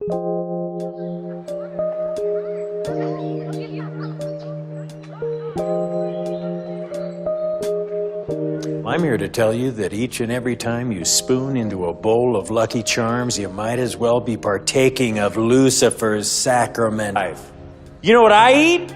I'm here to tell you that each and every time you spoon into a bowl of Lucky Charms, you might as well be partaking of Lucifer's sacrament. You know what I eat?